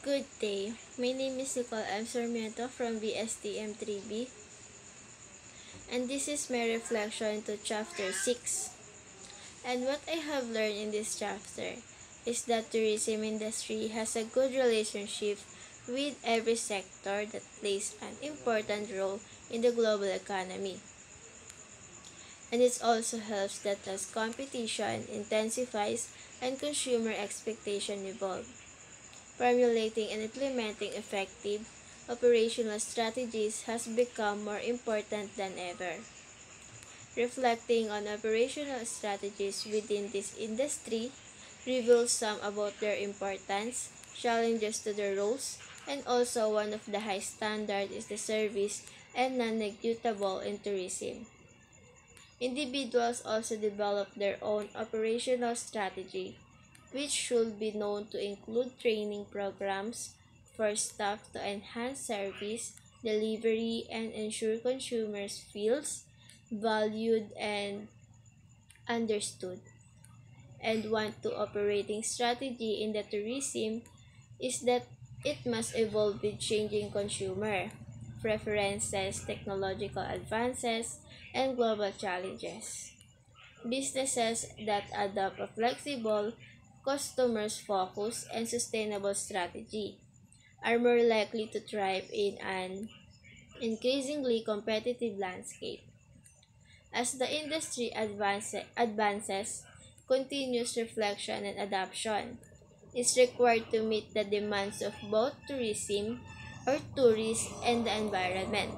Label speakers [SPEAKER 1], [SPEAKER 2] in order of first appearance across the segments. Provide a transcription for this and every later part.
[SPEAKER 1] Good day. My name is Nicole M. Sarmiento from VSTM3B, and this is my reflection to Chapter 6. And what I have learned in this chapter is that tourism industry has a good relationship with every sector that plays an important role in the global economy. And it also helps that as competition intensifies and consumer expectation evolve, formulating and implementing effective operational strategies has become more important than ever. Reflecting on operational strategies within this industry reveals some about their importance, challenges to their roles, and also one of the high standard is the service and non-negotiable in tourism. Individuals also develop their own operational strategy, which should be known to include training programs for staff to enhance service, delivery, and ensure consumers feels valued and understood. And one to operating strategy in the tourism is that it must evolve with changing consumer preferences, technological advances, and global challenges. Businesses that adopt a flexible, customers focused, and sustainable strategy are more likely to thrive in an increasingly competitive landscape. As the industry advances, continuous reflection and adaptation is required to meet the demands of both tourism or tourists and the environment,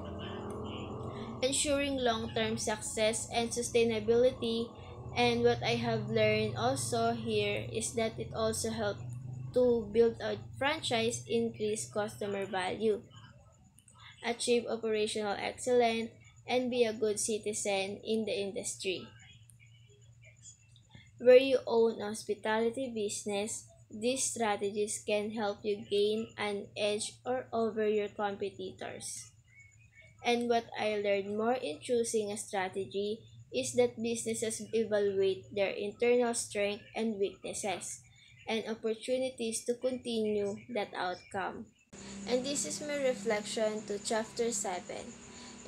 [SPEAKER 1] ensuring long-term success and sustainability. And what I have learned also here is that it also helps to build a franchise, increase customer value, achieve operational excellence, and be a good citizen in the industry. Where you own a hospitality business, these strategies can help you gain an edge or over your competitors. And what I learned more in choosing a strategy is that businesses evaluate their internal strength and weaknesses and opportunities to continue that outcome. And this is my reflection to chapter 7.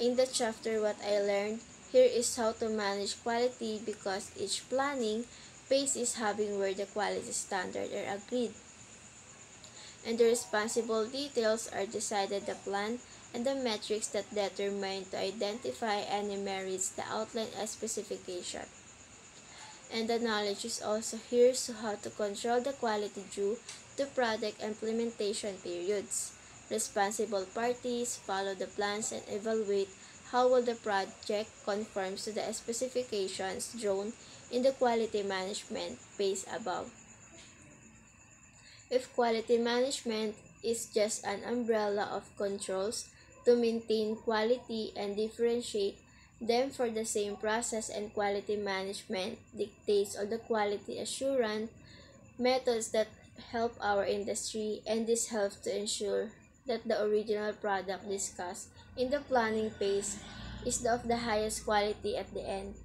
[SPEAKER 1] In the chapter what I learned here is how to manage quality because each planning phase is having where the quality standards are agreed and the responsible details are decided the plan and the metrics that determine to identify any merits the outline as specification. And the knowledge is also here so how to control the quality due to product implementation periods. Responsible parties follow the plans and evaluate how will the project conforms to the specifications drawn in the quality management phase above. If quality management is just an umbrella of controls to maintain quality and differentiate them for the same process and quality management dictates on the quality assurance methods that help our industry, and this helps to ensure that the original product discussed in the planning phase is of the highest quality at the end.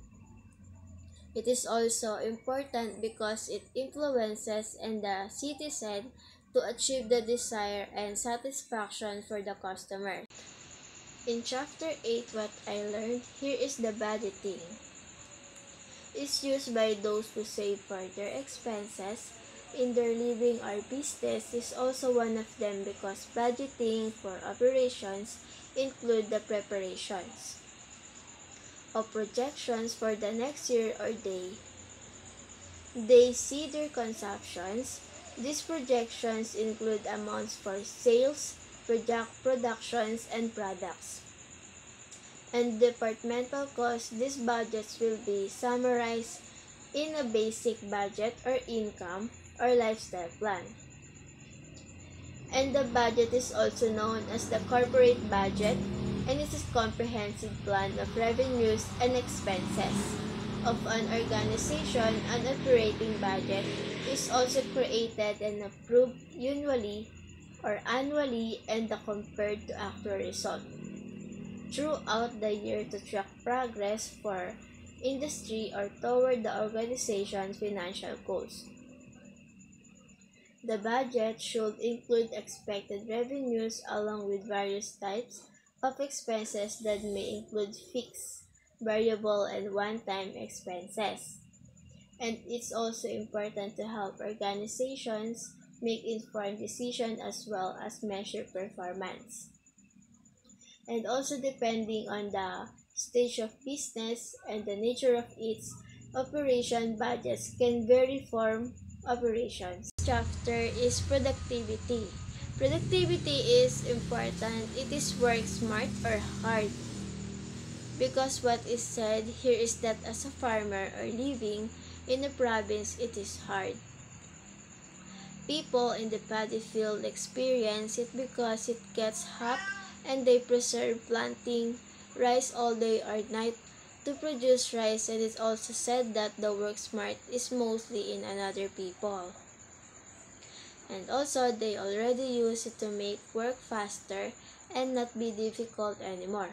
[SPEAKER 1] It is also important because it influences and the citizen to achieve the desire and satisfaction for the customer. In chapter 8, what I learned here is the budgeting. It's used by those who save for their expenses in their living or business is also one of them because budgeting for operations include the preparations of projections for the next year or day. They see their consumptions. These projections include amounts for sales, productions, and products. And departmental costs, these budgets will be summarized in a basic budget or income or lifestyle plan. And the budget is also known as the corporate budget, and it is a comprehensive plan of revenues and expenses of an organization. An operating budget is also created and approved annually and compared to actual result throughout the year to track progress for industry or toward the organization's financial goals. The budget should include expected revenues along with various types of expenses that may include fixed, variable, and one-time expenses. And it's also important to help organizations make informed decisions as well as measure performance. And also depending on the stage of business and the nature of its operation, budgets can vary from operations. Chapter is productivity. Productivity is important. It is work smart or hard. Because what is said here is that as a farmer or living in a province, it is hard. People in the paddy field experience it because it gets hot and they preserve planting rice all day or night to produce rice, and it's also said that the work smart is mostly in another people. And also they already use it to make work faster and not be difficult anymore.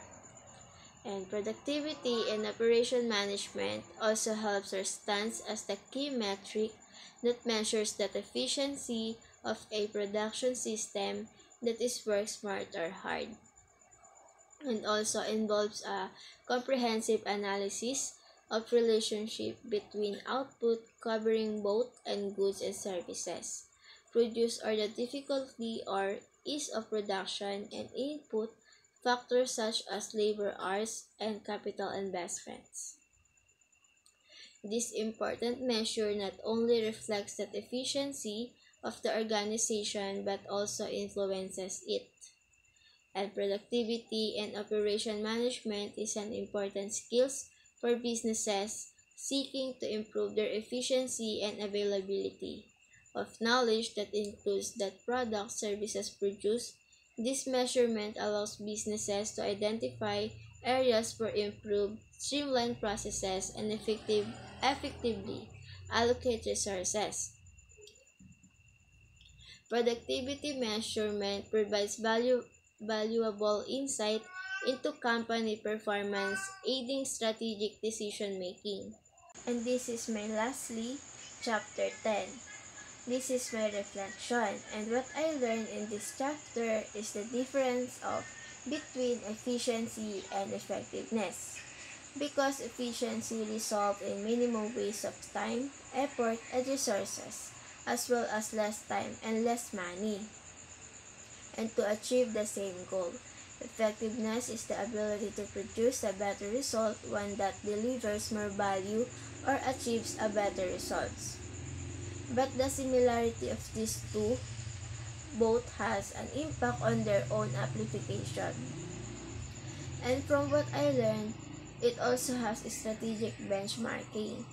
[SPEAKER 1] And productivity and operation management also helps or stands as the key metric that measures the efficiency of a production system that is work smart or hard, and also involves a comprehensive analysis of relationship between output covering both and goods and services produced, or the difficulty or ease of production, and input factors such as labor hours and capital investments. This important measure not only reflects the efficiency of the organization but also influences it. And productivity and operation management is an important skills for businesses seeking to improve their efficiency and availability of knowledge that includes that products, services produced. This measurement allows businesses to identify areas for improved, streamlined processes and effectively allocate resources. Productivity measurement provides valuable insight into company performance, aiding strategic decision making. And this is my lastly, chapter 10. This is my reflection, and what I learned in this chapter is the difference of between efficiency and effectiveness. Because efficiency results in minimum waste of time, effort, and resources, as well as less time and less money, and to achieve the same goal. Effectiveness is the ability to produce a better result, one that delivers more value or achieves a better results. But the similarity of these two both has an impact on their own application. And from what I learned, it also has strategic benchmarking.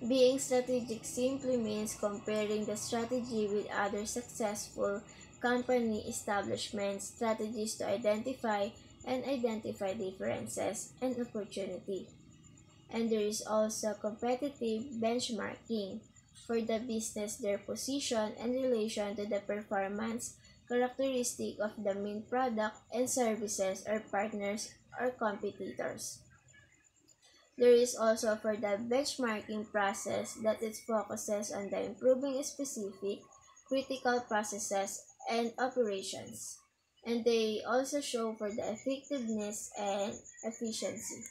[SPEAKER 1] Being strategic simply means comparing the strategy with other successful company establishment strategies to identify differences and opportunity. And there is also competitive benchmarking for the business, their position and relation to the performance characteristic of the main product and services or partners or competitors. There is also for the benchmarking process that it focuses on the improving specific critical processes and operations. And they also show for the effectiveness and efficiency.